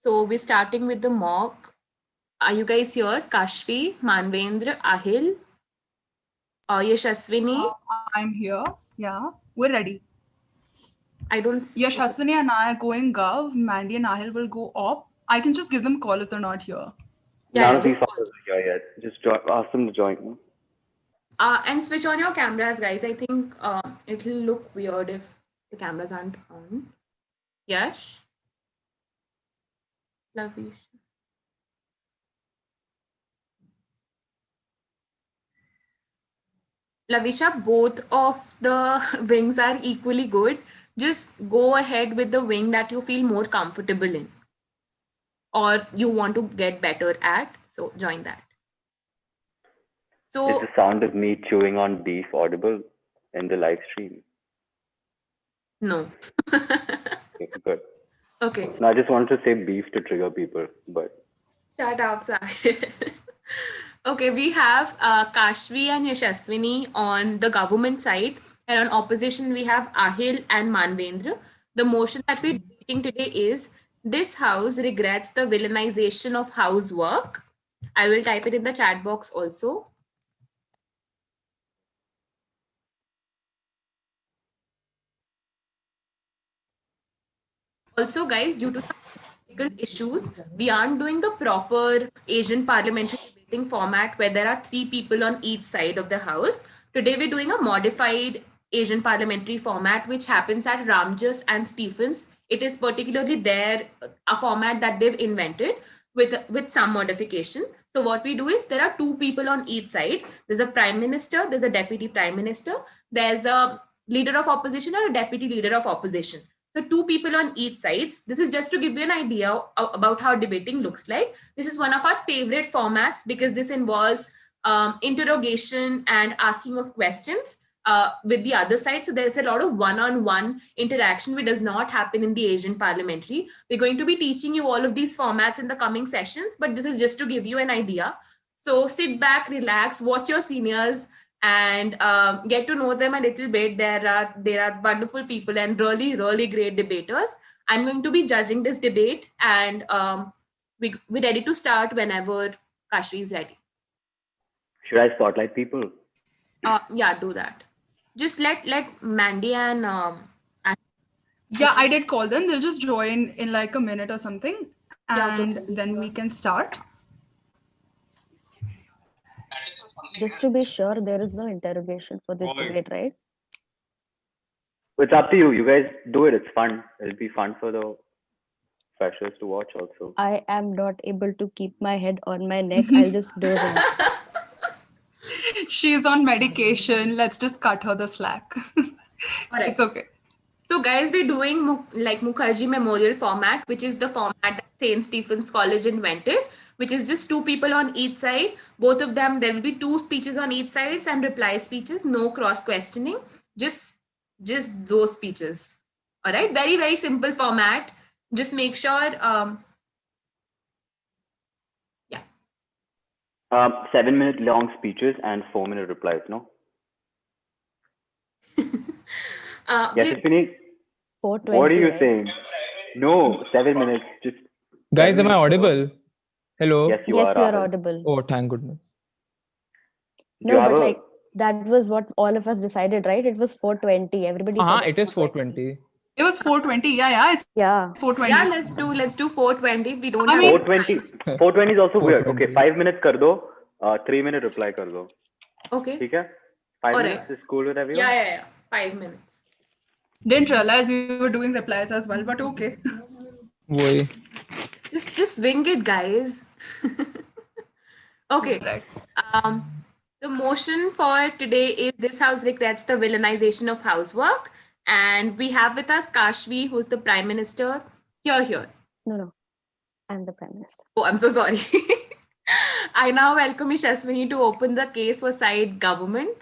So we're starting with the mock. Are you guys here? Kashvi, Manvendra, Ahil, Yashaswini? I'm here. Yeah, we're ready. I don't see. Yashaswini and I are going gov. Mandy and Ahil will go op. I can just give them a call if they're not here. Yeah, None yeah, of these just founders are here yet. Just ask them to join. and switch on your cameras, guys. I think it'll look weird if the cameras aren't on. Yash, Lavish. Lavisha, both of the wings are equally good. Just go ahead with the wing that you feel more comfortable in or you want to get better at. So join that. Is So the sound of me chewing on beef audible in the live stream? no. Okay, good. Okay. No, I just wanted to say beef to trigger people, but Shut up, Sahil. Okay, we have Kashvi and Yashaswini on the government side, and on opposition we have Ahil and Manvendra. The motion that we're debating today is this house regrets the villainization of housework. I will type it in the chat box also. Also, guys, due to some technical issues, we aren't doing the proper Asian parliamentary debating format where there are 3 people on each side of the house. Today, we're doing a modified Asian parliamentary format, which happens at Ramjas and Stephens. It is particularly a format that they've invented with some modification. So what we do is there are 2 people on each side. There's a prime minister, there's a deputy prime minister, there's a leader of opposition and a deputy leader of opposition. So 2 people on each sides. This is just to give you an idea about how debating looks like. This is one of our favorite formats because this involves interrogation and asking of questions with the other side. So there's a lot of one-on-one interaction which does not happen in the Asian parliamentary. We're going to be teaching you all of these formats in the coming sessions, but this is just to give you an idea. So sit back, relax, watch your seniors, and get to know them a little bit. There are wonderful people and really great debaters. I'm going to be judging this debate, and we're ready to start whenever Kashi is ready. should I spotlight people? Yeah, do that. Just let Mandy and Yeah, I did call them. They'll just join in like a minute or something, Yeah, okay, and Mandy, then go we on. can start. Just to be sure, there is no interrogation for this debate, right? It's up to you. You guys do it. It's fun. It'll be fun for the freshers to watch also. I am not able to keep my head on my neck. I'll just doze off. She's on medication. Let's just cut her the slack. Alright. It's okay. So, guys, we're doing Mukherjee Memorial format, which is the format that St. Stephen's College invented, which is just 2 people on each side. Both of them, there will be 2 speeches on each side and reply speeches, no cross questioning, just those speeches. All right, very simple format. Just make sure, yeah. 7-minute long speeches and 4-minute replies. No. Yes, Tiffany. 420. What are you right? saying? No, 7 minutes. Just. Guys, 7 am I minutes. audible? Hello? Yes, you Yes, are. you are Rahul. audible. Oh, thank goodness. Do you No, have but a- like that was what all of us decided, right? It was 420. Everybody said It is 420. It was 420. Yeah, it's Yeah. 420. Yeah, let's do 420. We don't I have mean- 420. 420 is also weird. Okay, 420. 5 minutes kar do. 3-minute reply kar do. Okay. ठीक है? 5 All minutes right. is cool with everyone? Yeah. 5 minutes. Didn't realize you were doing replies as well, but okay. Woy. Just wing it, guys. Okay. Right. The motion for today is this house regrets the villainization of housework. And we have with us Kashvi, who's the prime minister. Here. No. I'm the prime minister. Oh, I'm so sorry. I now welcome Yashaswini to open the case for side government.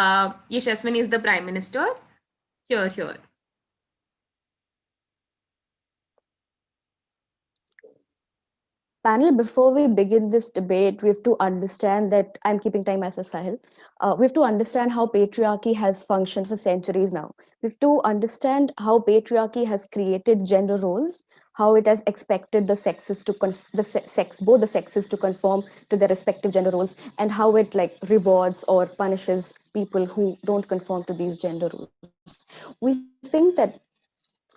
Yashaswini is the prime minister. Here. Panel, before we begin this debate, we have to understand that I'm keeping time as a Sahil. We have to understand how patriarchy has functioned for centuries now. We have to understand how patriarchy has created gender roles, how it has expected the sexes to both the sexes to conform to their respective gender roles, and how it like rewards or punishes people who don't conform to these gender roles. We think that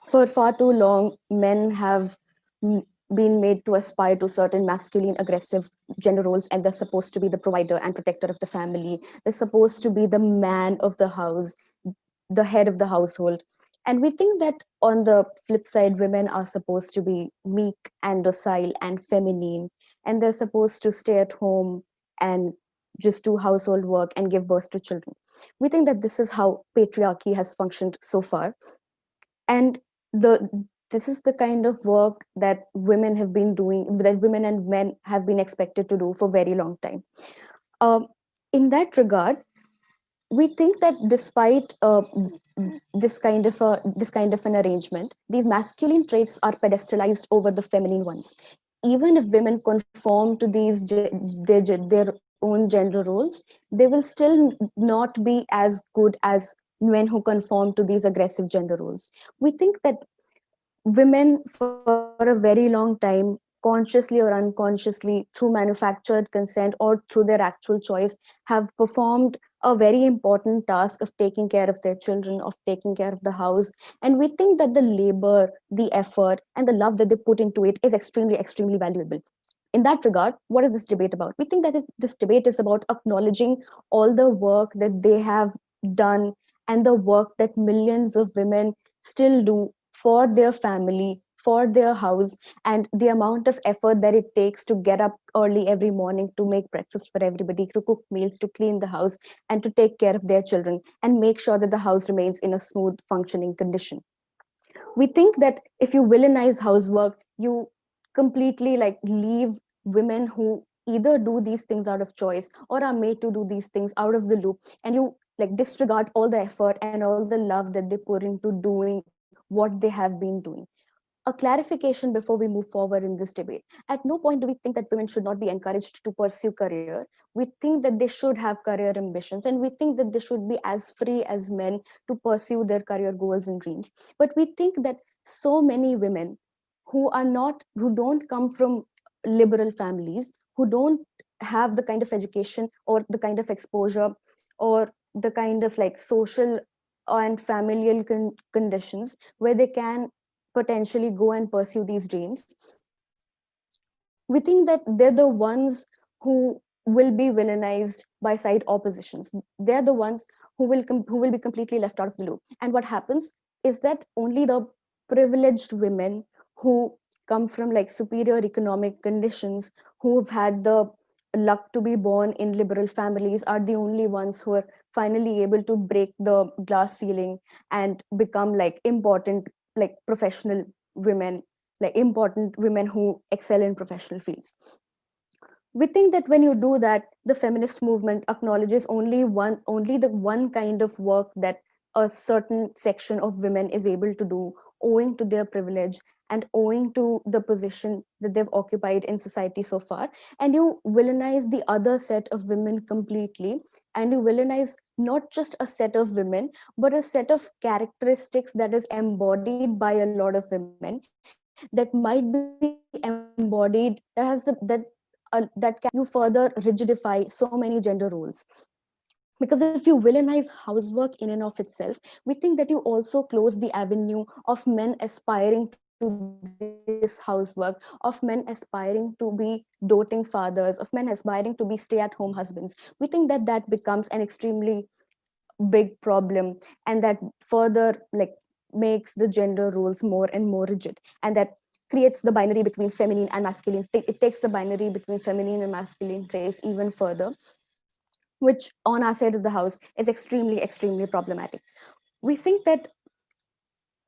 for far too long, men have mm, been made to aspire to certain masculine, aggressive gender roles, and they're supposed to be the provider and protector of the family. They're supposed to be the man of the house, the head of the household. And we think that on the flip side, women are supposed to be meek and docile and feminine, and they're supposed to stay at home and just do household work and give birth to children. We think that this is how patriarchy has functioned so far, and the this is the kind of work that women have been doing, that women and men have been expected to do for a very long time. um, in that regard, we think that despite this kind of an arrangement, these masculine traits are pedestalized over the feminine ones. Even if women conform to their own gender roles, they will still not be as good as men who conform to these aggressive gender roles. We think that women for a very long time, consciously or unconsciously, through manufactured consent or through their actual choice, have performed a very important task of taking care of their children, of taking care of the house. And we think that the labor, the effort, and the love that they put into it is extremely, extremely valuable. In that regard, what is this debate about? We think that this debate is about acknowledging all the work that they have done, and the work that millions of women still do for their family, for their house, and the amount of effort that it takes to get up early every morning to make breakfast for everybody, to cook meals, to clean the house, and to take care of their children and make sure that the house remains in a smooth functioning condition. We think that if you villainize housework, you completely like leave women who either do these things out of choice or are made to do these things out of the loop, and you like disregard all the effort and all the love that they put into doing what they have been doing. A clarification before we move forward in this debate: at no point do we think that women should not be encouraged to pursue career. We think that they should have career ambitions, and we think that they should be as free as men to pursue their career goals and dreams. But we think that so many women who don't come from liberal families, who don't have the kind of education or the kind of exposure or the kind of like social and familial conditions where they can potentially go and pursue these dreams. We think that they're the ones who will be villainized by side oppositions. They're the ones who will be completely left out of the loop. And what happens is that only the privileged women who come from like superior economic conditions, who've had the luck to be born in liberal families, are the only ones who are finally able to break the glass ceiling and become like important, like professional women, like important women who excel in professional fields. We think that when you do that, the feminist movement acknowledges only the one kind of work that a certain section of women is able to do, owing to their privilege and owing to the position that they've occupied in society so far. And you villainize the other set of women completely, and you villainize not just a set of women, but a set of characteristics that is embodied by a lot of women, that might be embodied, that can you further rigidify so many gender roles. Because if you villainize housework in and of itself, we think that you also close the avenue of men aspiring to this housework, of men aspiring to be doting fathers, of men aspiring to be stay-at-home husbands. We think that that becomes an extremely big problem, and that further like makes the gender roles more and more rigid, and that creates the binary between feminine and masculine. It takes the binary between feminine and masculine traits even further, which on our side of the house is extremely, extremely problematic. We think that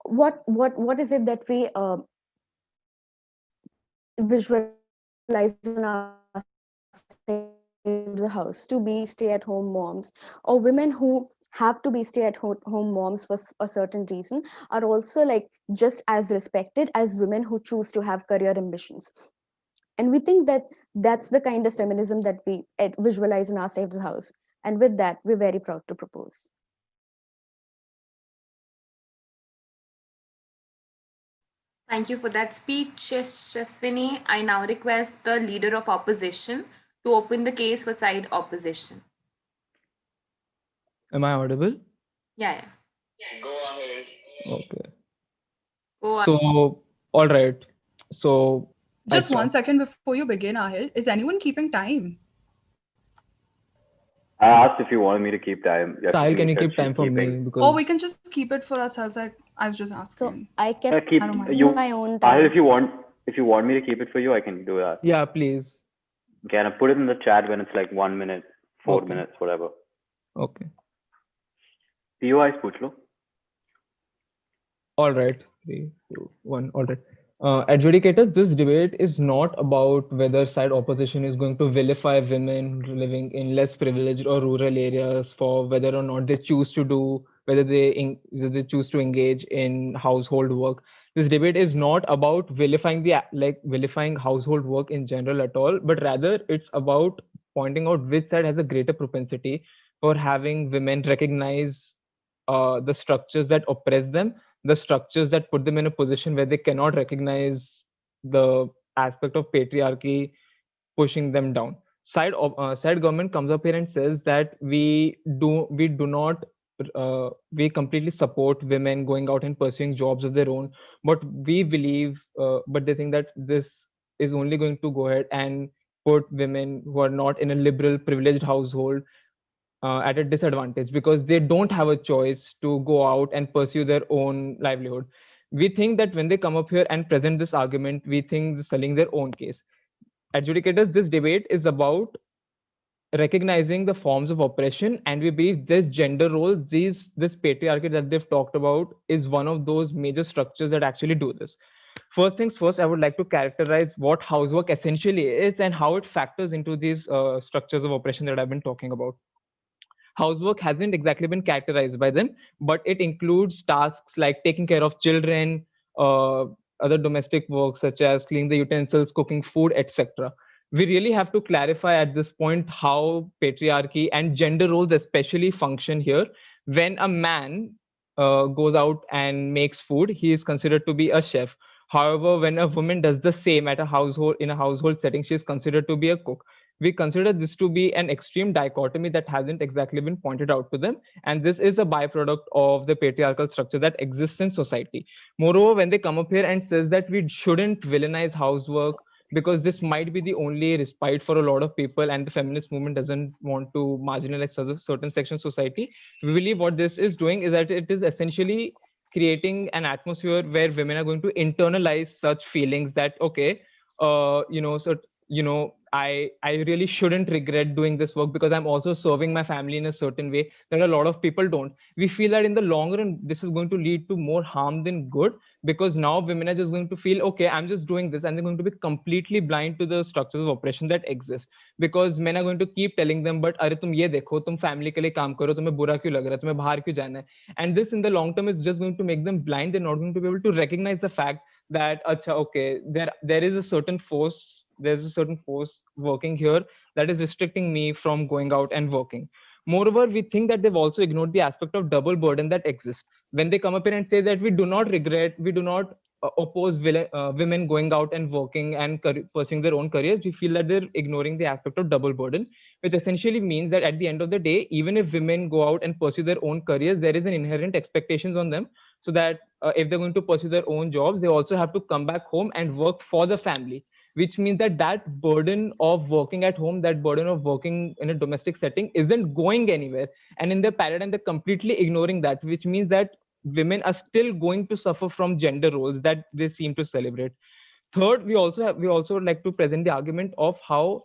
what is it that we visualize on our side of the house? To be stay-at-home moms, or women who have to be stay-at-home moms for a certain reason, are also like just as respected as women who choose to have career ambitions. And we think that that's the kind of feminism that we visualize in our side of the house. And with that, we're very proud to propose. Thank you for that speech, Shaswini. I now request the leader of opposition to open the case for side opposition. Am I audible? Yeah, yeah. Okay. Go on. So, all right. So, I Just one start. second before you begin, Ahil. Is anyone keeping time? I asked if you wanted me to keep time. Sahil, can Yashaswini you said keep she's time for me? keeping. Because Or we can just keep it for ourselves. I was just So asking. I Yeah, kept keep I don't mind. you. my own Ahil, time. if you want me to keep it for you, I can do that. yeah, please. Can I put it in the chat when it's like 1 minute, 4 Okay. minutes, whatever. Okay. POIs पूछ लो. All right. 3, 2, 1. All right. Adjudicators, this debate is not about whether side opposition is going to vilify women living in less privileged or rural areas for whether or not they choose to do, whether they choose to engage in household work. This debate is not about vilifying household work in general at all, but rather it's about pointing out which side has a greater propensity for having women recognize the structures that oppress them, the structures that put them in a position where they cannot recognize the aspect of patriarchy pushing them down. Side government comes up here and says that we completely support women going out and pursuing jobs of their own, but but they think that this is only going to go ahead and put women who are not in a liberal privileged household at a disadvantage because they don't have a choice to go out and pursue their own livelihood. We think that when they come up here and present this argument, we think they're selling their own case. Adjudicators, this debate is about recognizing the forms of oppression, and we believe this gender role, this patriarchy that they've talked about, is one of those major structures that actually do this. First things first, I would like to characterize what housework essentially is and how it factors into these structures of oppression that I've been talking about. Housework hasn't exactly been characterized by them, but it includes tasks like taking care of children, uh, other domestic work such as cleaning the utensils, cooking food, etc. We really have to clarify at this point how patriarchy and gender roles especially function here. When a man goes out and makes food, he is considered to be a chef. However, when a woman does the same at a household in a household setting, she is considered to be a cook. We consider this to be an extreme dichotomy that hasn't exactly been pointed out to them, and this is a byproduct of the patriarchal structure that exists in society. Moreover, when they come up here and says that we shouldn't villainize housework because this might be the only respite for a lot of people and the feminist movement doesn't want to marginalize certain sections of society, we believe what this is doing is that it is essentially creating an atmosphere where women are going to internalize such feelings that okay, so I really shouldn't regret doing this work because I'm also serving my family in a certain way that a lot of people don't. We feel that in the long run this is going to lead to more harm than good, because now women are just going to feel okay, I'm just doing this, and they're going to be completely blind to the structures of oppression that exist, because men are going to keep telling them, but अरे तुम ये देखो, तुम family के लिए काम करो, तुम्हें बुरा क्यों लग रहा है, तुम्हें बाहर क्यों जाना है. And this in the long term is just going to make them blind. They're not going to be able to recognize the fact that acha, okay, there is a certain force, there's a certain force working here that is restricting me from going out and working. Moreover, we think that they've also ignored the aspect of double burden that exists when they come up here and say that we do not oppose women going out and working and pursuing their own careers. We feel that they're ignoring the aspect of double burden, which essentially means that at the end of the day, even if women go out and pursue their own careers, there is an inherent expectations on them, so that if they're going to pursue their own jobs, they also have to come back home and work for the family, which means that that burden of working at home, that burden of working in a domestic setting isn't going anywhere. And in their paradigm, they're completely ignoring that, which means that women are still going to suffer from gender roles that they seem to celebrate. Third, we also would like to present the argument of how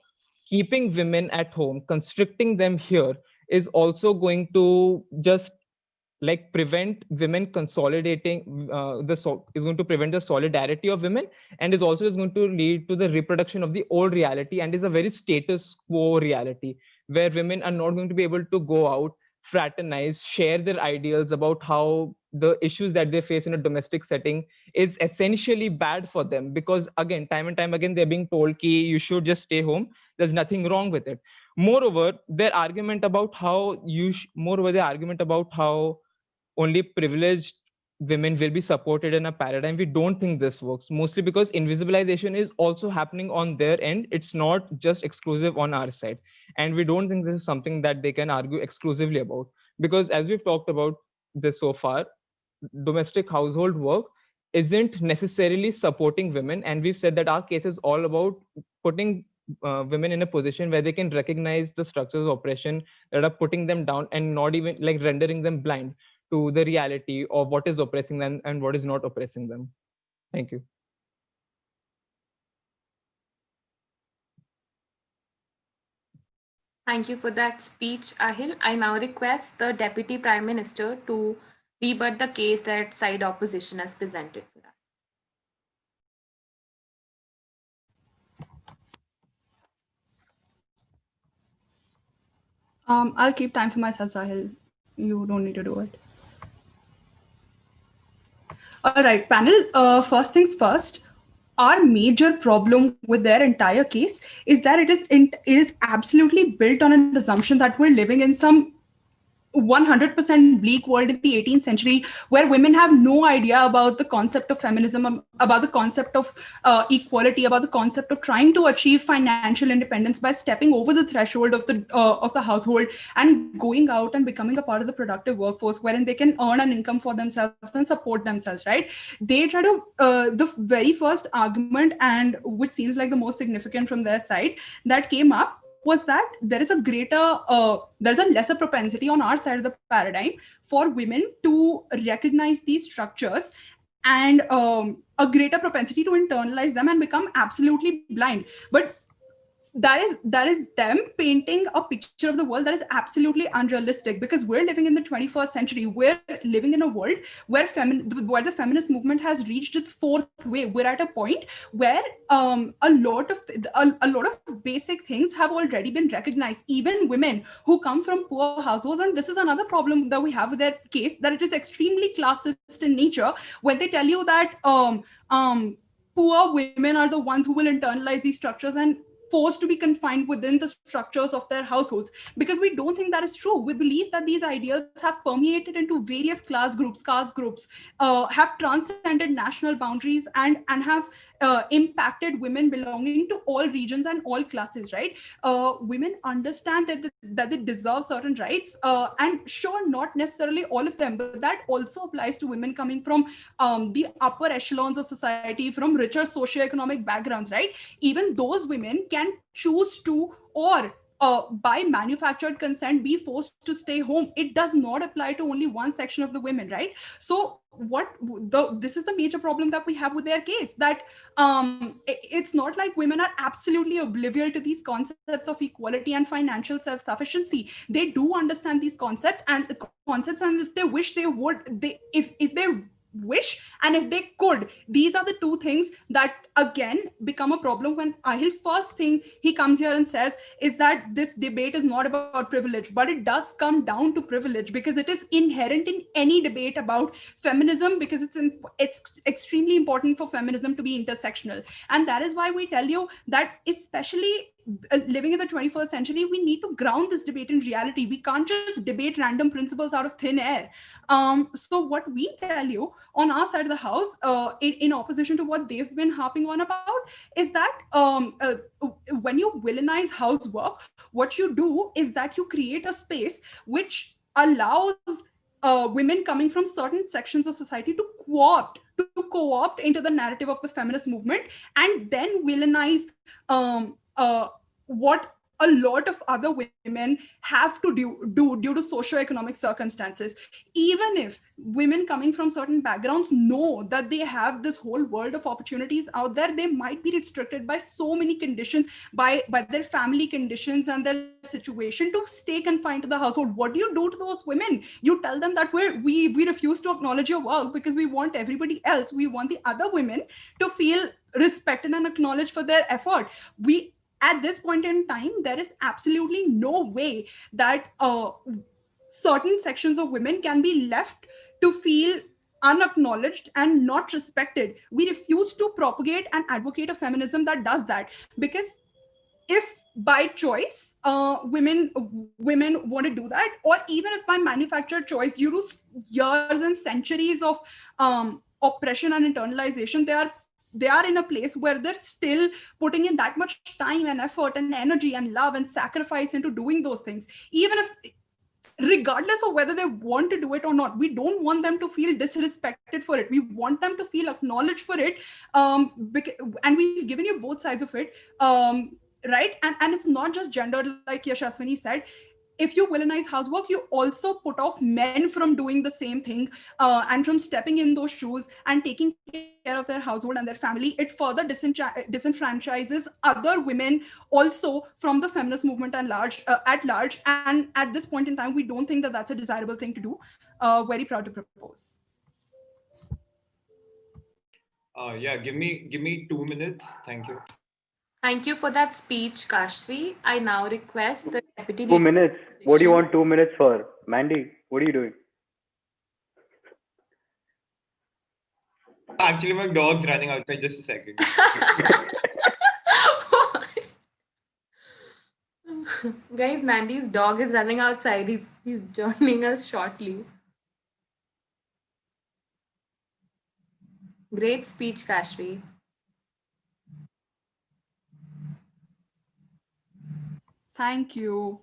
keeping women at home, constricting them here, is also going to just like prevent women consolidating is going to prevent the solidarity of women, and is also is going to lead to the reproduction of the old reality, and is a very status quo reality where women are not going to be able to go out, fraternize, share their ideals about how the issues that they face in a domestic setting is essentially bad for them, because again, time and time again, they're being told ki you should just stay home, there's nothing wrong with it. Moreover, their argument about how moreover, their argument about how only privileged women will be supported in a paradigm, we don't think this works, mostly because invisibilization is also happening on their end. It's not just exclusive on our side, and we don't think this is something that they can argue exclusively about, because as we've talked about this so far, domestic household work isn't necessarily supporting women, and we've said that our case is all about putting women in a position where they can recognize the structures of oppression that are putting them down, and not even like rendering them blind to the reality of what is oppressing them and what is not oppressing them. Thank you. Thank you for that speech, Ahil. I now request the Deputy Prime Minister to rebut the case that side opposition has presented for us. I'll keep time for myself, Sahil. You don't need to do it. All right, panel. First things first. Our major problem with their entire case is that it is absolutely built on an assumption that we're living in some 100% bleak world in the 18th century, where women have no idea about the concept of feminism, about the concept of equality, about the concept of trying to achieve financial independence by stepping over the threshold of the household and going out and becoming a part of the productive workforce, wherein they can earn an income for themselves and support themselves. Right? They try to the very first argument, and which seems like the most significant from their side, that came up was that there is there's a lesser propensity on our side of the paradigm for women to recognize these structures, and a greater propensity to internalize them and become absolutely blind. But that is them painting a picture of the world that is absolutely unrealistic, because we're living in the 21st century. We're living in a world where the feminist movement has reached its fourth wave. We're at a point where a lot of basic things have already been recognized. Even women who come from poor households, and this is another problem that we have with their case, that it is extremely classist in nature when they tell you that poor women are the ones who will internalize these structures and forced to be confined within the structures of their households, because we don't think that is true. We believe that these ideas have permeated into various class groups, caste groups, have transcended national boundaries, and have impacted women belonging to all regions and all classes. Right? Women understand that they deserve certain rights, and sure, not necessarily all of them, but that also applies to women coming from the upper echelons of society, from richer socioeconomic backgrounds. Right? Even those women can choose to, or by manufactured consent, be forced to stay home. It does not apply to only one section of the women. Right? So this is the major problem that we have with their case, that it's not like women are absolutely oblivious to these concepts of equality and financial self-sufficiency. They do understand these concepts, and if they wish, they would, if they wish, and if they could, these are the two things that again become a problem when Ahil, first thing he comes here and says is that this debate is not about privilege. But it does come down to privilege, because it is inherent in any debate about feminism, because it's extremely important for feminism to be intersectional. And that is why we tell you that, especially living in the 21st century, we need to ground this debate in reality. We can't just debate random principles out of thin air. So what we tell you on our side of the house, in opposition to what they've been harping on about, is that when you villainize housework, what you do is that you create a space which allows women coming from certain sections of society to co-opt into the narrative of the feminist movement, and then villainize what a lot of other women have to do due to socioeconomic circumstances. Even if women coming from certain backgrounds know that they have this whole world of opportunities out there, they might be restricted by so many conditions, by their family conditions and their situation, to stay confined to the household. What do you do to those women? You tell them that we refuse to acknowledge your work because we want everybody else, we want the other women to feel respected and acknowledged for their effort. At this point in time, there is absolutely no way that certain sections of women can be left to feel unacknowledged and not respected. We refuse to propagate and advocate a feminism that does that, because if by choice women want to do that, or even if by manufactured choice due to years and centuries of oppression and internalization, they are in a place where they're still putting in that much time and effort and energy and love and sacrifice into doing those things, even if, regardless of whether they want to do it or not. We don't want them to feel disrespected for it. We want them to feel acknowledged for it. And we've given you both sides of it, right? And it's not just gender, like Yashaswini said. If you villainize housework, you also put off men from doing the same thing, and from stepping in those shoes and taking care of their household and their family. It further disenfranchises other women also from the feminist movement at large. And at this point in time, we don't think that that's a desirable thing to do. Very proud to propose. Yeah, give me 2 minutes. Thank you. Thank you for that speech, Kashvi. I now request the deputy 2 leader. minutes. What do you want 2 minutes for? Mandy, what are you doing? Actually, my dog's running outside. Just a second. Guys, Mandy's dog is running outside. He's joining us shortly. Great speech, Kashvi. Thank you.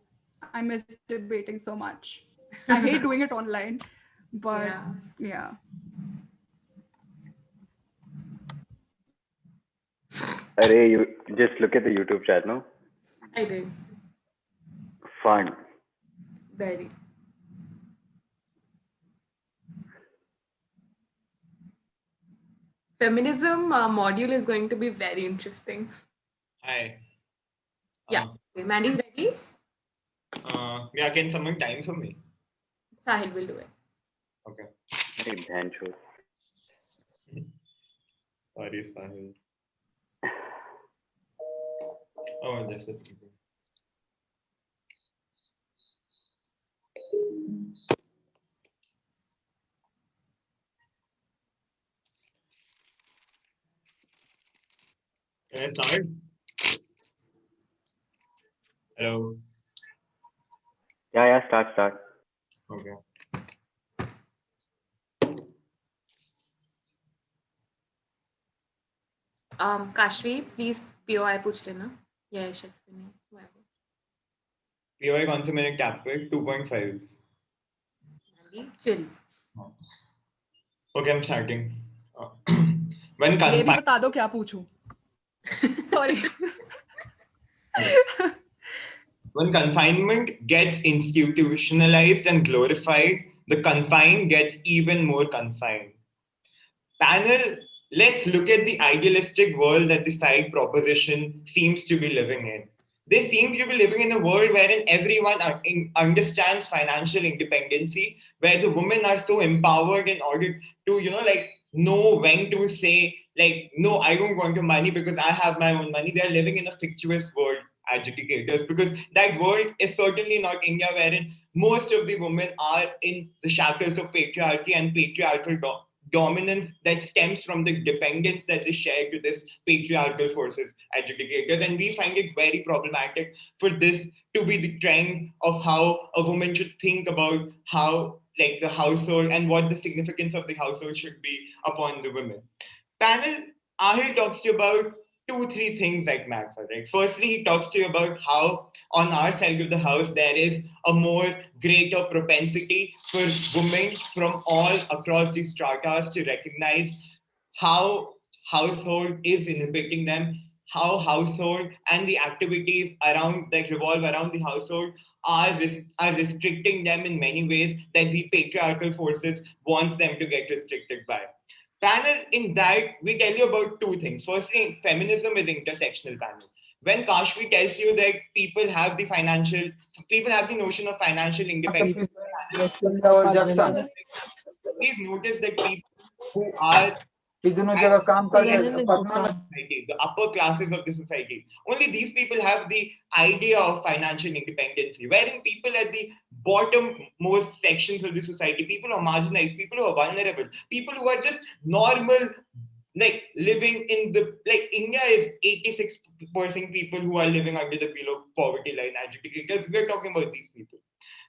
I miss debating so much. I hate doing it online, but yeah. Arey, you just look at the YouTube chat, no? I did. Fun. Very. Feminism module is going to be very interesting. Hi. Yeah. Okay, Mandy's ready? Yeah, can someone time for me? Sahil will do it. Okay. Hey, Bancho. Sorry, Sahil. Oh, that's it. Can I start? Hello. Yeah, start. Okay. Kashvi, please POI पूछ लेना. Yeah, Yashaswini, whoever. POI कौन से मैंने cap पे 2.5. Mandy, chill. Okay, I'm starting. When ये भी confined. बता दो क्या पूछूं. Sorry. When confinement gets institutionalized and glorified, the confined gets even more confined. Panel, let's look at the idealistic world that the side proposition seems to be living in. They seem to be living in a world wherein everyone understands financial independency, where the women are so empowered in order to, know when to say, no, I don't want your money because I have my own money. They're living in a fictitious world, adjudicators, because that world is certainly not India, wherein most of the women are in the shackles of patriarchy and patriarchal dominance that stems from the dependence that they share to this patriarchal forces adjudicators. And we find it very problematic for this to be the trend of how a woman should think about how the household and what the significance of the household should be upon the women. Panel, Ahil talks to you about 2-3 things like Magpie, right? Firstly, he talks to you about how on our side of the house there is a more greater propensity for women from all across the stratas to recognize how household is inhibiting them, how household and the activities around that revolve around the household are restricting them in many ways that the patriarchal forces wants them to get restricted by. Panel, in that, we tell you about 2 things. Firstly, feminism is intersectional, panel. When Kashvi tells you that people have the notion of financial independence, please notice that people who are दोनों जगह काम करके पढ़ना में society, the upper classes of the society. Only these people have the idea of financial independence, wherein people at the bottom most sections of the society, people who are marginalized, people who are vulnerable, people who are just normal, like living in the, like India is 86% people who are living under the below poverty line, educators. We are talking about these people.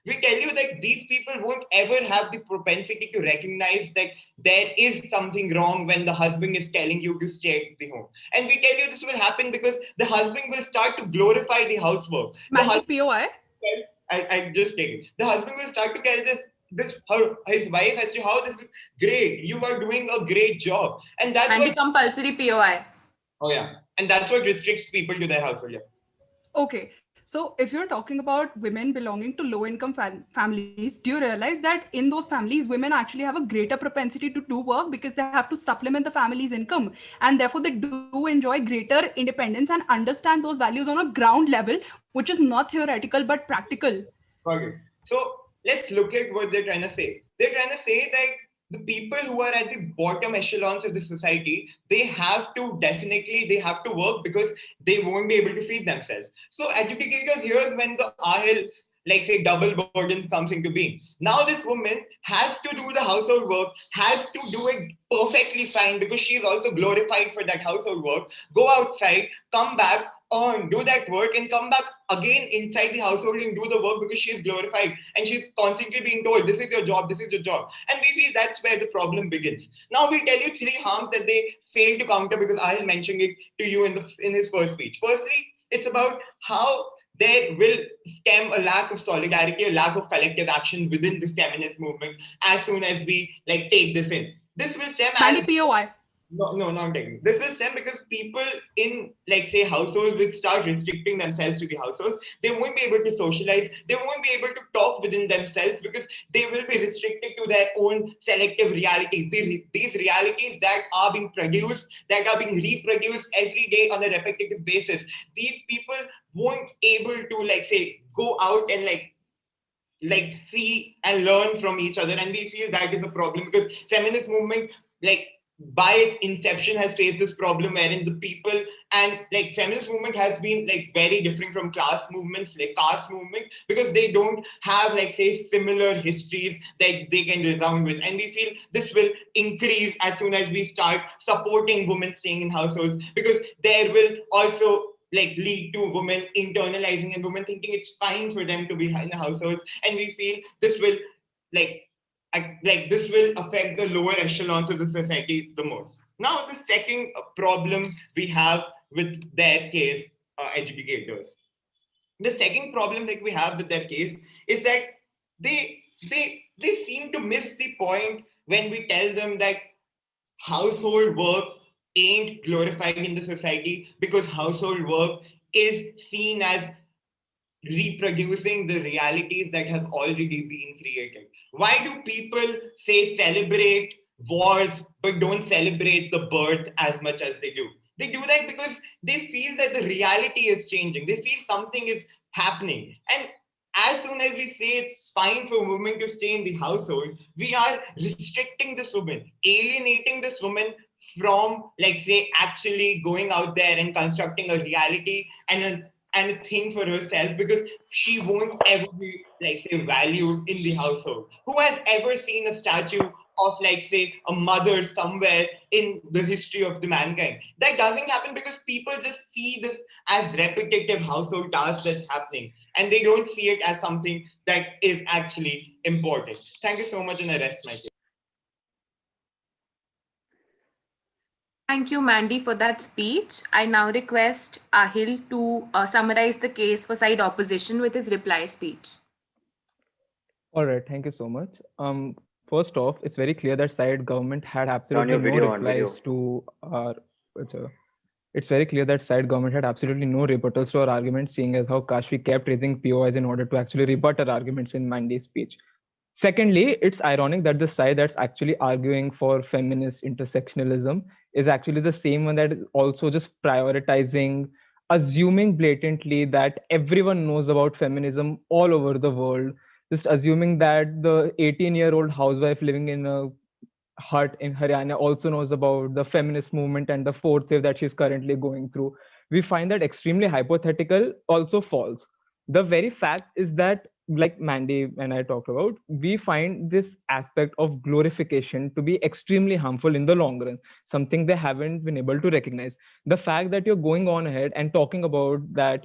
We tell you that these people won't ever have the propensity to recognize that there is something wrong when the husband is telling you to stay at the home. And we tell you this will happen because the husband will start to glorify the housework. The Mandy, POI. I just take it. The husband will start to carry his wife as to how this is great. You are doing a great job. And that's And the what compulsory POI. oh yeah. And that's what restricts people to their household. Yeah. Okay. So, if you're talking about women belonging to low income families, do you realize that in those families, women actually have a greater propensity to do work because they have to supplement the family's income, and therefore they do enjoy greater independence and understand those values on a ground level, which is not theoretical but practical. Okay. So let's look at what they're trying to say. They're trying to say that the people who are at the bottom echelons of the society, they have to work because they won't be able to feed themselves. So educators, here's when the ahil, like say double burden comes into being. Now this woman has to do the household work, has to do it perfectly fine because she is also glorified for that household work, go outside, come back, earn, do that work, and come back again inside the household and do the work because she is glorified and she's constantly being told, this is your job, this is your job. And we feel that's where the problem begins. Now we tell you 3 harms that they fail to counter because I'll mention it to you in his first speech. Firstly, it's about how there will stem a lack of solidarity, a lack of collective action within this feminist movement as soon as we like take this in. This will stem Mandy, as POI. no, not taking. This will stem because people in, like, say, households will start restricting themselves to the households. They won't be able to socialize. They won't be able to talk within themselves because they will be restricted to their own selective realities. These realities that are being produced, that are being reproduced every day on a repetitive basis. These people won't able to, like, say, go out and like see and learn from each other, and we feel that is a problem because feminist movement, like, by its inception has faced this problem wherein the people, and like feminist movement has been like very different from class movements like caste movement because they don't have, like, say, similar histories that they can resound with, and we feel this will increase as soon as we start supporting women staying in households because there will also like lead to women internalizing and women thinking it's fine for them to be in the household, and we feel this will like this will affect the lower echelons of the society the most. Now the second problem we have with their case, educators, the second problem that we have with their case is that they seem to miss the point when we tell them that household work ain't glorified in the society because household work is seen as reproducing the realities that have already been created. Why do people say celebrate wars but don't celebrate the birth as much as they do? They do that because they feel that the reality is changing. They feel something is happening. And as soon as we say it's fine for women to stay in the household, we are restricting this woman, alienating this woman from, like, say, actually going out there and constructing a reality and a thing for herself because she won't ever be, like, say, valued in the household. Who has ever seen a statue of, like, say, a mother somewhere in the history of the mankind? That doesn't happen because people just see this as repetitive household tasks that's happening and they don't see it as something that is actually important. Thank you so much, and I rest my case. Thank you, Mandy, for that speech. I now request Ahil to summarize the case for side opposition with his reply speech. All right, thank you so much. First off, it's very clear that side government had absolutely your no video, on replies video. to our. It's very clear that side government had absolutely no rebuttals to our arguments, seeing as how Kashfi kept raising POIs in order to actually rebut our arguments in Mandy's speech. Secondly, it's ironic that the side that's actually arguing for feminist intersectionalism is actually the same one that is also just prioritizing, assuming blatantly that everyone knows about feminism all over the world, just assuming that the 18-year-old housewife living in a hut in Haryana also knows about the feminist movement and the fourth wave that she's currently going through. We find that extremely hypothetical, also false. The very fact is that, like Mandy and I talked about, we find this aspect of glorification to be extremely harmful in the long run, something they haven't been able to recognize. The fact that you're going on ahead and talking about that,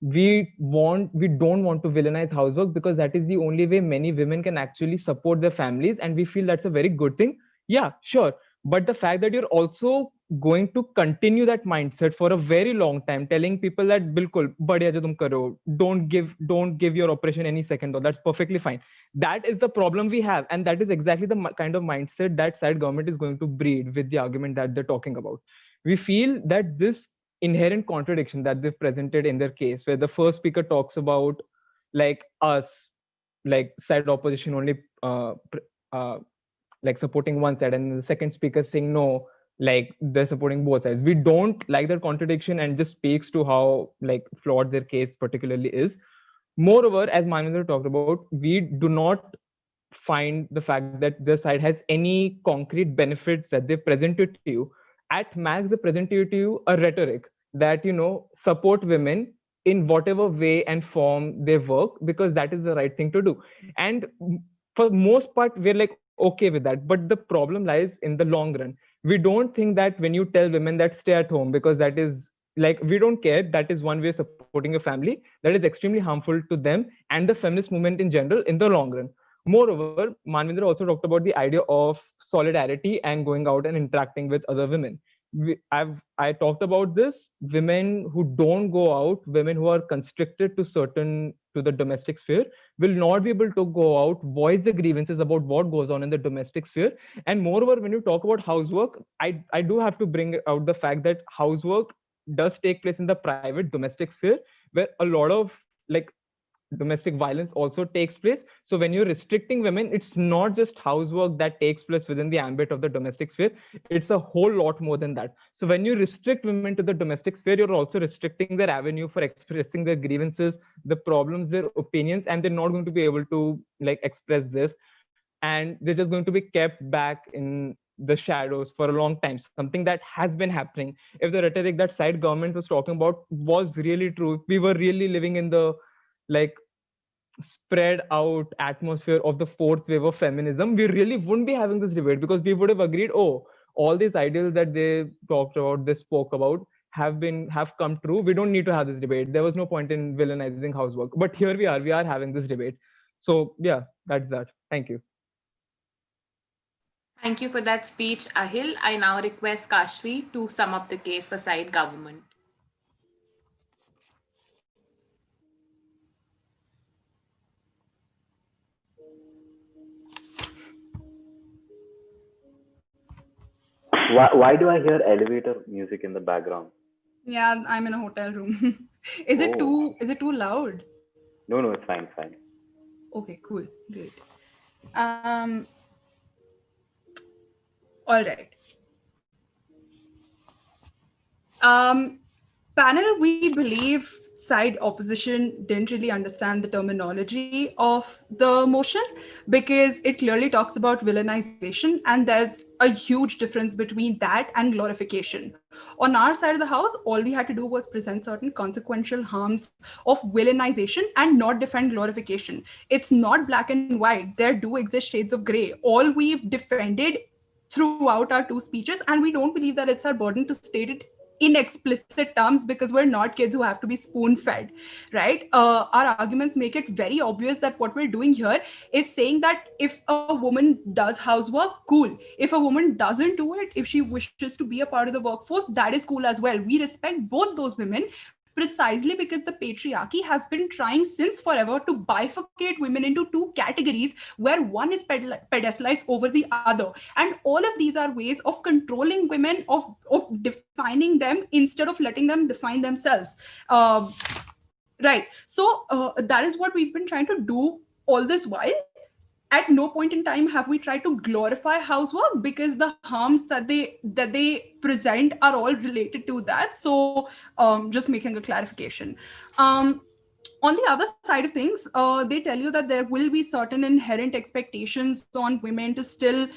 we don't want to villainize housework because that is the only way many women can actually support their families, and we feel that's a very good thing. Yeah, sure. But the fact that you're also going to continue that mindset for a very long time, telling people that bilkul badhiya jo tum karo, don't give your operation any second thought, that's perfectly fine. That is the problem we have, and that is exactly the kind of mindset that side government is going to breed with the argument that they're talking about. We feel that this inherent contradiction that they've presented in their case, where the first speaker talks about like us, like side opposition only like supporting one side, and the second speaker saying no, like they're supporting both sides. We don't like that contradiction, and just speaks to how like flawed their case particularly is. Moreover, as Manvinder talked about, we do not find the fact that the side has any concrete benefits that they presented to you. At max, they presented to you a rhetoric that support women in whatever way and form they work, because that is the right thing to do. And for most part, we're like okay with that. But the problem lies in the long run. We don't think that when you tell women that stay at home, because that is like, we don't care, that is one way of supporting a family, that is extremely harmful to them and the feminist movement in general in the long run. Moreover, Manvinder also talked about the idea of solidarity and going out and interacting with other women. I talked about this. Women who don't go out, women who are constricted to the domestic sphere, will not be able to go out, voice the grievances about what goes on in the domestic sphere. And moreover, when you talk about housework, I do have to bring out the fact that housework does take place in the private domestic sphere, where a lot of like domestic violence also takes place. So when you're restricting women, it's not just housework that takes place within the ambit of the domestic sphere, it's a whole lot more than that. So when you restrict women to the domestic sphere, you're also restricting their avenue for expressing their grievances, the problems, their opinions, and they're not going to be able to like express this, and they're just going to be kept back in the shadows for a long time, something that has been happening. If the rhetoric that side government was talking about was really true, we were really living in the like spread out atmosphere of the fourth wave of feminism, we really wouldn't be having this debate, because we would have agreed, oh, all these ideals that they talked about, they spoke about, have come true. We don't need to have this debate. There was no point in villainizing housework. But here we are having this debate. So yeah, that's that. Thank you. Thank you for that speech, Ahil. I now request Kashvi to sum up the case for side government. Why do I hear elevator music in the background? Yeah, I'm in a hotel room. Is it too loud? No, it's fine, fine. Okay, cool. Great. All right. Panel, we believe side opposition didn't really understand the terminology of the motion, because it clearly talks about villainization, and there's a huge difference between that and glorification. On our side of the house, all we had to do was present certain consequential harms of villainization and not defend glorification. It's not black and white. There do exist shades of gray. All we've defended throughout our two speeches, and we don't believe that it's our burden to state it in explicit terms, because we're not kids who have to be spoon fed, right? Our arguments make it very obvious that what we're doing here is saying that if a woman does housework, cool. If a woman doesn't do it, if she wishes to be a part of the workforce, that is cool as well. We respect both those women, precisely because the patriarchy has been trying since forever to bifurcate women into two categories, where one is pedestalized over the other. And all of these are ways of controlling women, of defining them instead of letting them define themselves. Right. So that is what we've been trying to do all this while. At no point in time have we tried to glorify housework, because the harms that they present are all related to that. So just making a clarification. On On the other side of things, they tell you that there will be certain inherent expectations on women to still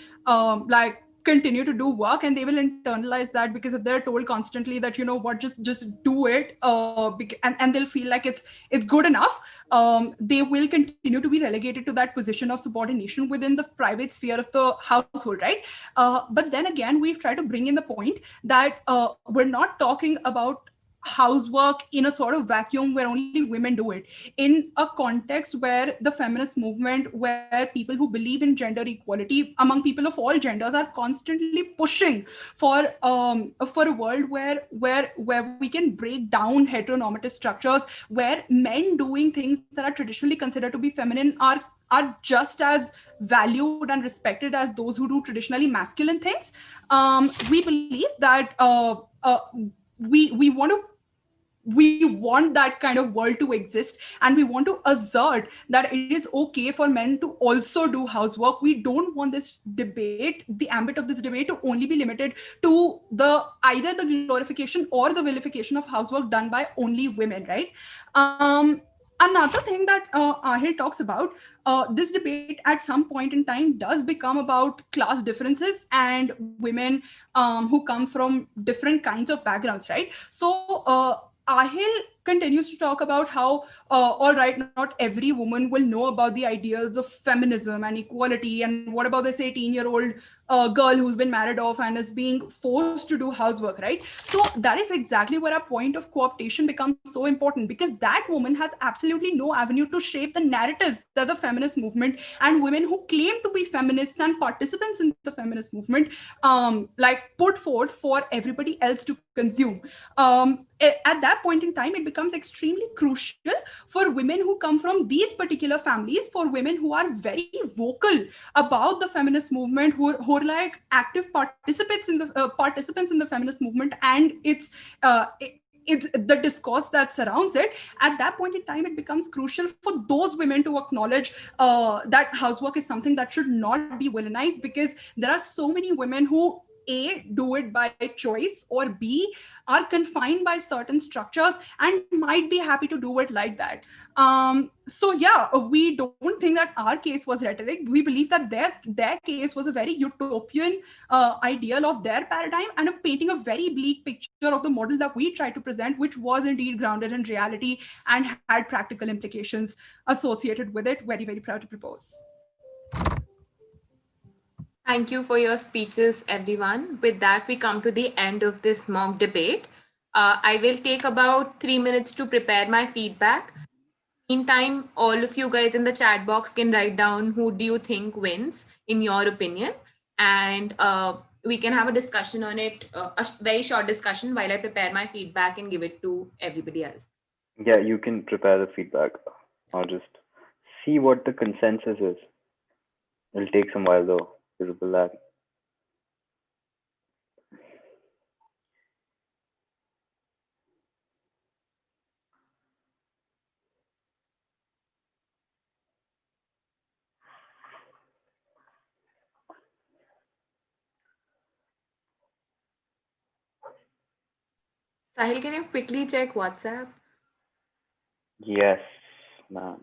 like continue to do work, and they will internalize that, because if they're told constantly that, you know what, just do it, and they'll feel like it's good enough, they will continue to be relegated to that position of subordination within the private sphere of the household, right? But then again, we've tried to bring in the point that we're not talking about housework in a sort of vacuum where only women do it, in a context where the feminist movement, where people who believe in gender equality among people of all genders are constantly pushing for a world where we can break down heteronormative structures, where men doing things that are traditionally considered to be feminine are just as valued and respected as those who do traditionally masculine things. We believe that we want to, we want that kind of world to exist, and we want to assert that it is okay for men to also do housework. We don't want this debate, the ambit of this debate, to only be limited to the either the glorification or the vilification of housework done by only women, right? Another thing that Ahil talks about, this debate at some point in time does become about class differences and women who come from different kinds of backgrounds, right? So Ahil continues to talk about how, all right, not every woman will know about the ideals of feminism and equality. And what about this 18-year-old girl who's been married off and is being forced to do housework, right? So that is exactly where our point of co-optation becomes so important, because that woman has absolutely no avenue to shape the narratives that the feminist movement and women who claim to be feminists and participants in the feminist movement like put forth for everybody else to consume. At that point in time, it becomes extremely crucial for women who come from these particular families, for women who are very vocal about the feminist movement, who are like active participants in the feminist movement, and it's the discourse that surrounds it. At that point in time, it becomes crucial for those women to acknowledge that housework is something that should not be villainized, because there are so many women who A, do it by choice, or B, are confined by certain structures and might be happy to do it like that. So yeah, we don't think that our case was rhetoric. We believe that their case was a very utopian ideal of their paradigm, and painting a very bleak picture of the model that we tried to present, which was indeed grounded in reality and had practical implications associated with it. Very, very proud to propose. Thank you for your speeches, everyone. With that, we come to the end of this mock debate. I will take about 3 minutes to prepare my feedback. Meantime, all of you guys in the chat box can write down who do you think wins, in your opinion, and we can have a discussion on it, a very short discussion while I prepare my feedback and give it to everybody else. Yeah, you can prepare the feedback. I'll just see what the consensus is. It'll take some while though, visible lag. Sahil, can you quickly check WhatsApp? Yes, ma'am.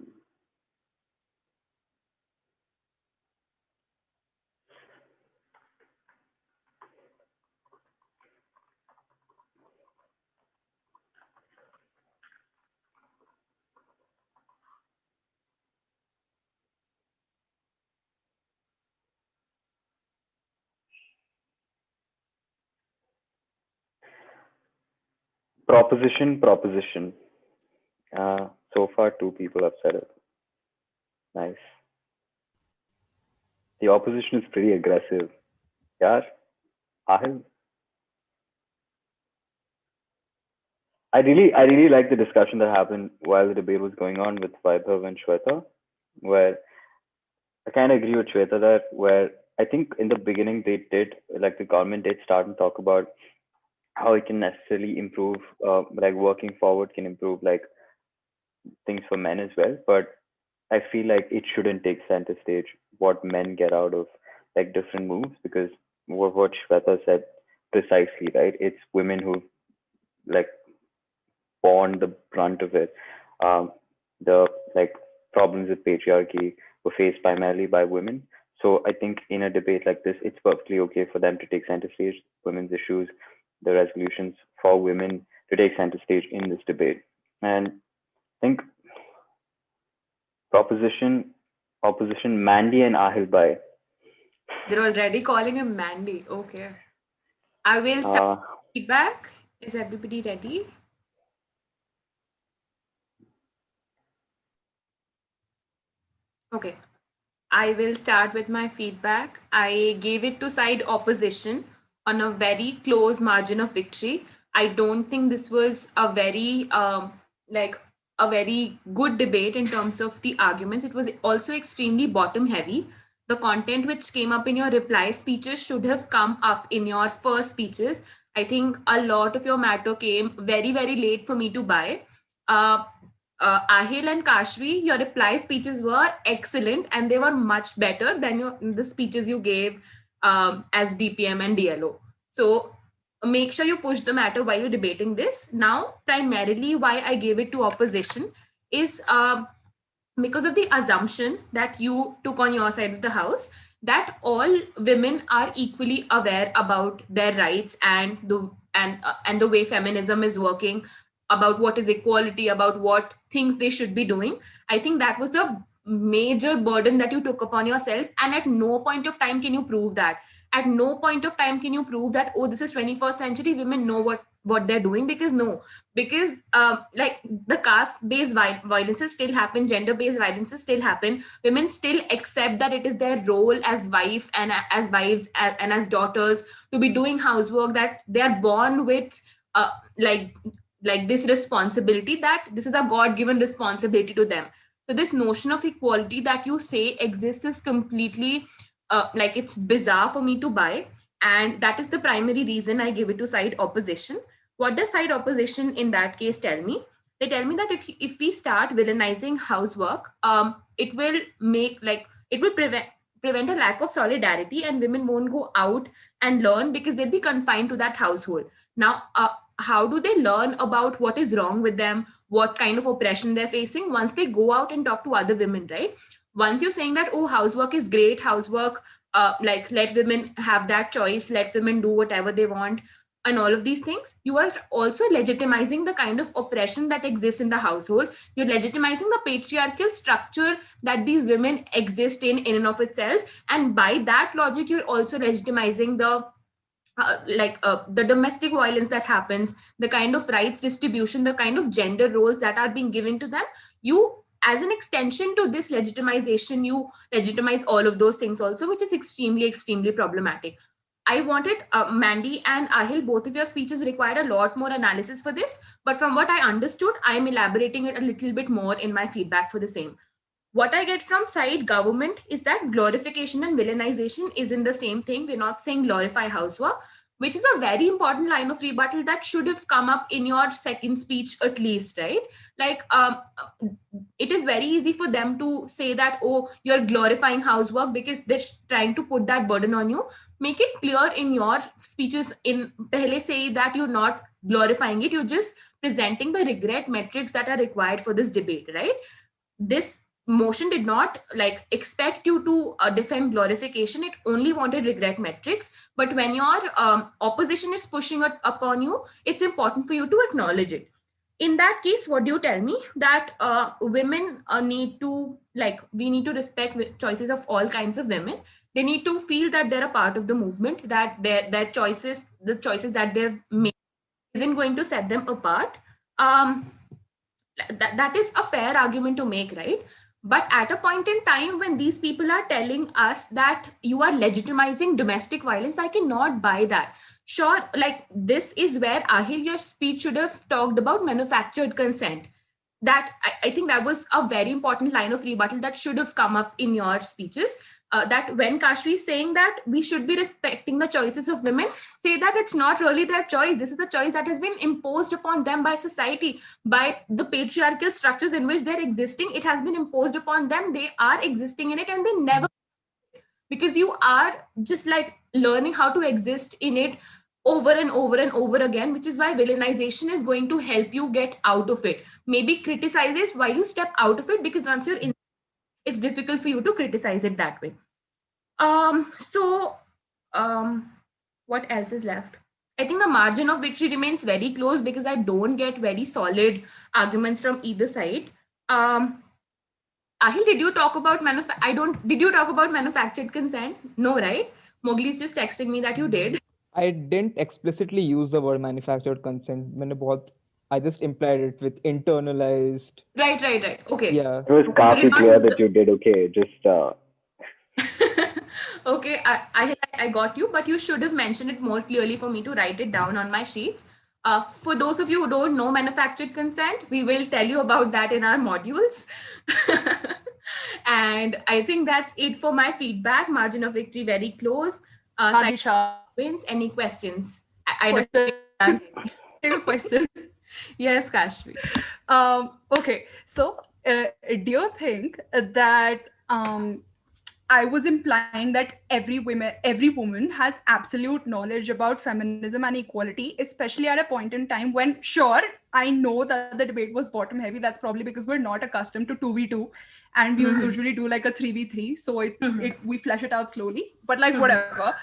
Proposition. So far, two people have said it. Nice. The opposition is pretty aggressive. Yeah, Ahil. I really like the discussion that happened while the debate was going on with Vaibhav and Shweta, where I kind of agree with Shweta that where I think in the beginning they did, like the government did start and talk about how it can necessarily improve, like working forward can improve like things for men as well. But I feel like it shouldn't take center stage what men get out of like different moves, because what Shweta said precisely, right? It's women who like borne the brunt of it. Um, the like problems with patriarchy were faced primarily by women. So I think in a debate like this, it's perfectly okay for them to take center stage, women's issues, the resolutions for women to take center stage in this debate. And I think opposition Mandy and Ahil Bhai. They're already calling him Mandy. Okay. I will start feedback. Is everybody ready? Okay. I will start with my feedback. I gave it to side opposition on a very close margin of victory. I don't think this was a very like a very good debate in terms of the arguments. It was also extremely bottom heavy. The content which came up in your reply speeches should have come up in your first speeches. I think a lot of your matter came very, very late for me to buy. Ahil and Kashvi, your reply speeches were excellent and they were much better than the speeches you gave as DPM and DLO. So make sure you push the matter while you're debating this. Now, primarily why I gave it to opposition is because of the assumption that you took on your side of the house that all women are equally aware about their rights and the way feminism is working, about what is equality, about what things they should be doing. I think that was a major burden that you took upon yourself, and at no point of time can you prove that. At no point of time can you prove that, oh, this is 21st century, women know what they're doing. Because no, because like the caste based violences still happen, gender based violences still happen, women still accept that it is their role as wife and as wives and as daughters to be doing housework, that they are born with uh, like like this responsibility, that this is a god given responsibility to them. So this notion of equality that you say exists is completely like it's bizarre for me to buy, and that is the primary reason I give it to side opposition. What does side opposition in that case tell me? They tell me that if we start villainizing housework, it will make like it will prevent a lack of solidarity, and women won't go out and learn because they'll be confined to that household. Now, how do they learn about what is wrong with them, what kind of oppression they're facing once they go out and talk to other women, right? Once you're saying that, oh, housework is great, housework, like let women have that choice, let women do whatever they want, and all of these things, you are also legitimizing the kind of oppression that exists in the household. You're legitimizing the patriarchal structure that these women exist in and of itself, and by that logic you're also legitimizing the domestic violence that happens, the kind of rights distribution, the kind of gender roles that are being given to them. You, as an extension to this legitimization, you legitimize all of those things also, which is extremely, extremely problematic. I wanted Mandy and Ahil, both of your speeches required a lot more analysis for this, but from what I understood, I am elaborating it a little bit more in my feedback for the same. What I get from side government is that glorification and villainization is in the same thing. We're not saying glorify housework, which is a very important line of rebuttal that should have come up in your second speech at least, right? Like, it is very easy for them to say that, oh, you're glorifying housework because they're trying to put that burden on you. Make it clear in your speeches. In pehle say that you're not glorifying it, you're just presenting the regret metrics that are required for this debate, right? This motion did not like expect you to defend glorification, it only wanted regret metrics. But when your opposition is pushing it upon you, it's important for you to acknowledge it. In that case, what do you tell me? That women need to, like, we need to respect choices of all kinds of women. They need to feel that they're a part of the movement, that their choices, the choices that they've made, isn't going to set them apart. um that is a fair argument to make, right? But at a point in time when these people are telling us that you are legitimizing domestic violence, I cannot buy that. Sure, like this is where, Ahil, your speech should have talked about manufactured consent. That I think that was a very important line of rebuttal that should have come up in your speeches. That when Kashvi is saying that we should be respecting the choices of women, say that it's not really their choice. This is a choice that has been imposed upon them by society, by the patriarchal structures in which they're existing. It has been imposed upon them. They are existing in it, and they never, because you are just like learning how to exist in it over and over and over again, which is why villainization is going to help you get out of it. Maybe criticize it while you step out of it, because once you're in, it's difficult for you to criticize it that way. So what else is left? I think the margin of victory remains very close because I don't get very solid arguments from either side. Ahil, did you talk about did you talk about manufactured consent? No, right? Mowgli's just texting me that you did. I didn't explicitly use the word manufactured consent. I just implied it with internalized. Right. Okay. Yeah. It was Okay, you did partly not clear use that you did. Okay, just okay, I got you, but you should have mentioned it more clearly for me to write it down on my sheets. For those of you who don't know manufactured consent, we will tell you about that in our modules. And I think that's it for my feedback. Margin of victory very close. Side Adisha, wins. Any questions? I don't question. think. Take a question. Yes, Kashvi. Okay, so do you think that I was implying that every woman has absolute knowledge about feminism and equality, especially at a point in time when, sure, I know that the debate was bottom heavy. That's probably because we're not accustomed to 2v2, and we usually do like a 3v3. So we flesh it out slowly, but like whatever.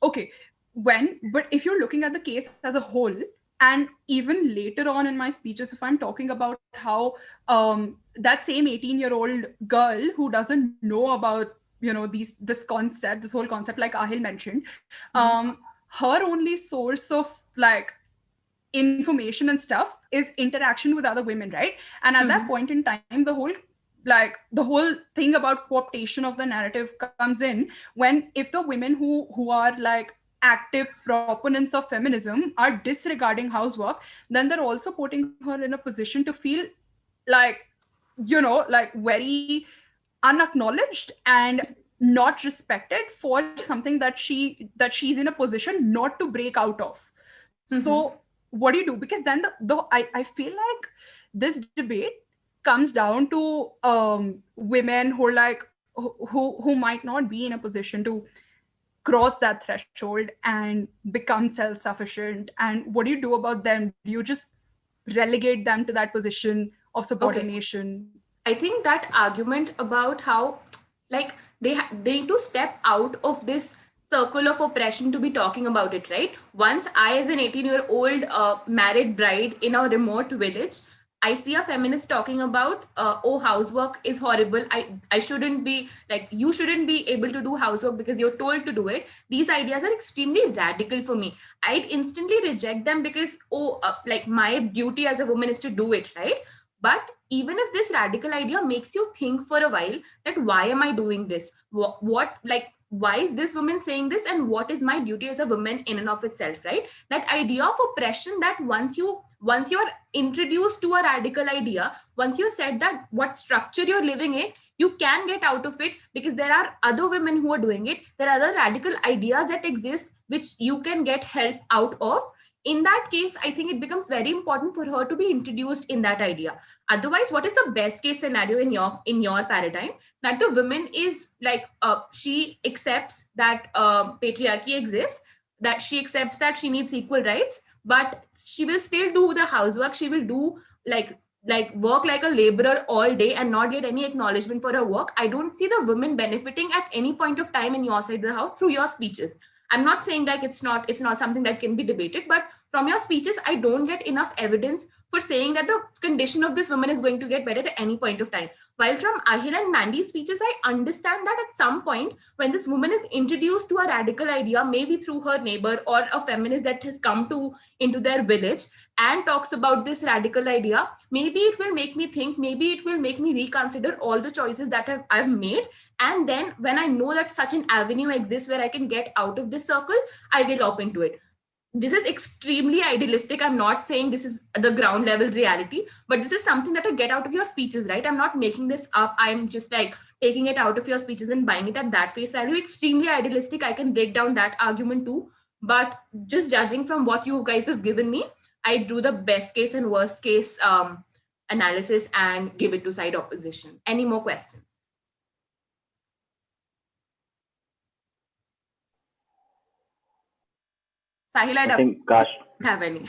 Okay, but if you're looking at the case as a whole, and even later on in my speeches, if I'm talking about how that same 18-year-old girl who doesn't know about this whole concept, like Ahil mentioned, her only source of like information and stuff is interaction with other women, right? And at that point in time, the whole thing about cooptation of the narrative comes in when, if the women who are like active proponents of feminism are disregarding housework, then they're also putting her in a position to feel like, like very unacknowledged and not respected for something that she's in a position not to break out of. So what do you do? Because then I feel like this debate comes down to women who are like who might not be in a position to cross that threshold and become self-sufficient. And what do you do about them? Do you just relegate them to that position of Okay. subordination? I think that argument about how, like, they need to step out of this circle of oppression to be talking about it, right? Once I, as an 18-year-old married bride in a remote village, I see a feminist talking about, oh, housework is horrible. I shouldn't be, like, you shouldn't be able to do housework because you're told to do it. These ideas are extremely radical for me. I'd instantly reject them because, oh, like, my duty as a woman is to do it, right? But even if this radical idea makes you think for a while that why am I doing this? What like, why is this woman saying this, and what is my duty as a woman in and of itself, right? That idea of oppression, that once you're introduced to a radical idea, once you said that what structure you're living in, you can get out of it because there are other women who are doing it. There are other radical ideas that exist which you can get help out of. In that case, I think it becomes very important for her to be introduced in that idea. Otherwise, what is the best case scenario in your paradigm? That the woman is like, she accepts that patriarchy exists, that she accepts that she needs equal rights, but she will still do the housework. She will do like work like a laborer all day and not get any acknowledgement for her work. I don't see the women benefiting at any point of time in your side of the house through your speeches. I'm not saying that it's not something that can be debated, but from your speeches, I don't get enough evidence for saying that the condition of this woman is going to get better at any point of time. While from Ahil and Mandy's speeches, I understand that at some point, when this woman is introduced to a radical idea, maybe through her neighbor or a feminist that has come to into their village and talks about this radical idea, maybe it will make me think, maybe it will make me reconsider all the choices that I've made. And then when I know that such an avenue exists where I can get out of this circle, I will open to it. This is extremely idealistic. I'm not saying this is the ground level reality, but this is something that I get out of your speeches, right? I'm not making this up. I'm just like taking it out of your speeches and buying it at that face value. Extremely idealistic. I can break down that argument too. But just judging from what you guys have given me, I do the best case and worst case analysis and give it to side opposition. Any more questions? Sahil, I think Kash, don't have any.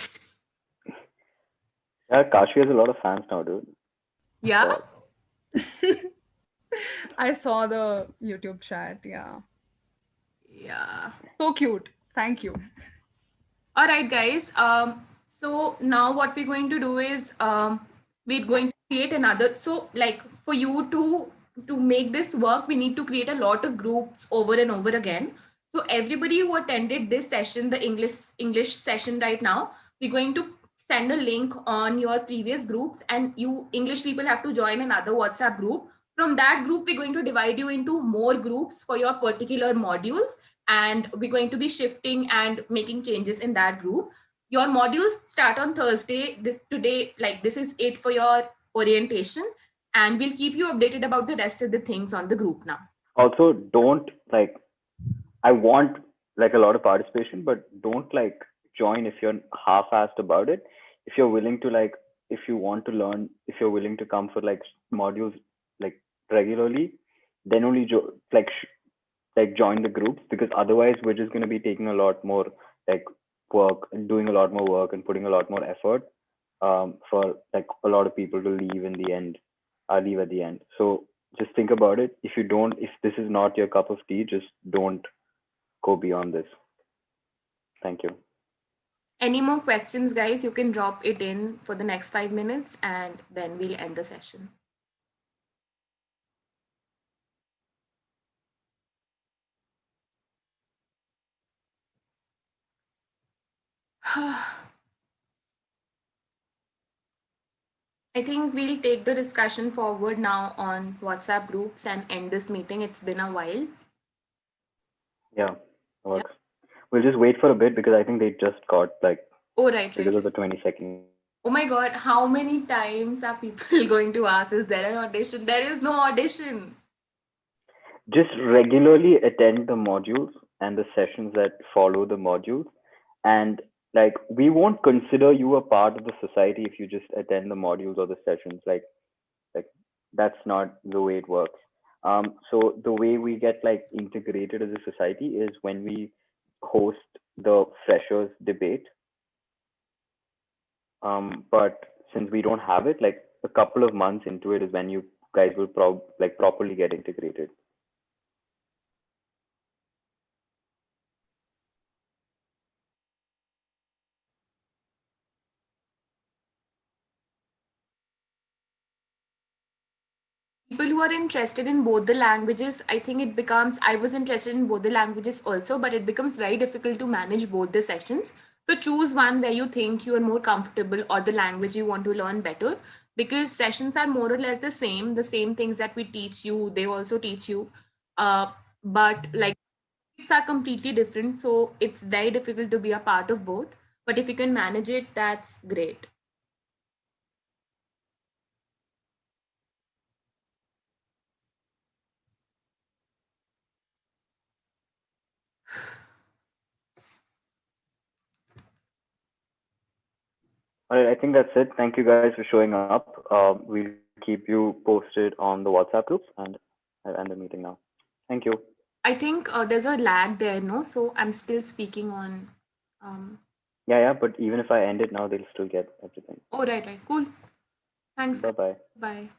yeah, Kashi has a lot of fans now, dude. Yeah. I saw the YouTube chat. Yeah. Yeah. So cute. Thank you. All right, guys. So now what we're going to do is we're going to create another. So like for you to make this work, we need to create a lot of groups over and over again. So everybody who attended this session, the English session right now, we're going to send a link on your previous groups, and you English people have to join another WhatsApp group. From that group, we're going to divide you into more groups for your particular modules, and we're going to be shifting and making changes in that group. Your modules start on Thursday. This is it for your orientation, and we'll keep you updated about the rest of the things on the group now. Also, don't like, I want like a lot of participation, but don't like join if you're half-assed about it. If you're willing to like, if you want to learn, if you're willing to come for like modules like regularly, then only like join the groups, because otherwise we're just going to be taking a lot more like work and doing a lot more work and putting a lot more effort for like a lot of people to leave in the end, leave at the end. So just think about it. If this is not your cup of tea, just don't go beyond this. Thank you. Any more questions, guys? You can drop it in for the next 5 minutes, and then we'll end the session. I think we'll take the discussion forward now on WhatsApp groups and end this meeting. It's been a while. Yeah, works. We'll just wait for a bit because I think they just got like, Oh, right. because of the 20-second. Oh my God, how many times are people going to ask, is there an audition? There is no audition. Just regularly attend the modules and the sessions that follow the modules, and like we won't consider you a part of the society if you just attend the modules or the sessions. Like that's not the way it works. So the way we get like integrated as a society is when we host the freshers debate. But since we don't have it, like a couple of months into it is when you guys will properly get integrated. People who are interested in both the languages, I think it becomes, I was interested in both the languages also, but it becomes very difficult to manage both the sessions. So choose one where you think you are more comfortable, or the language you want to learn better, because sessions are more or less the same things that we teach you, they also teach you. But like it's are completely different. So it's very difficult to be a part of both. But if you can manage it, that's great. All right, I think that's it. Thank you guys for showing up. We'll keep you posted on the WhatsApp groups, and I'll end the meeting now. Thank you. I think there's a lag there, no? So I'm still speaking on. Yeah, but even if I end it now, they'll still get everything. Oh, right. Cool. Thanks. Bye bye. Bye.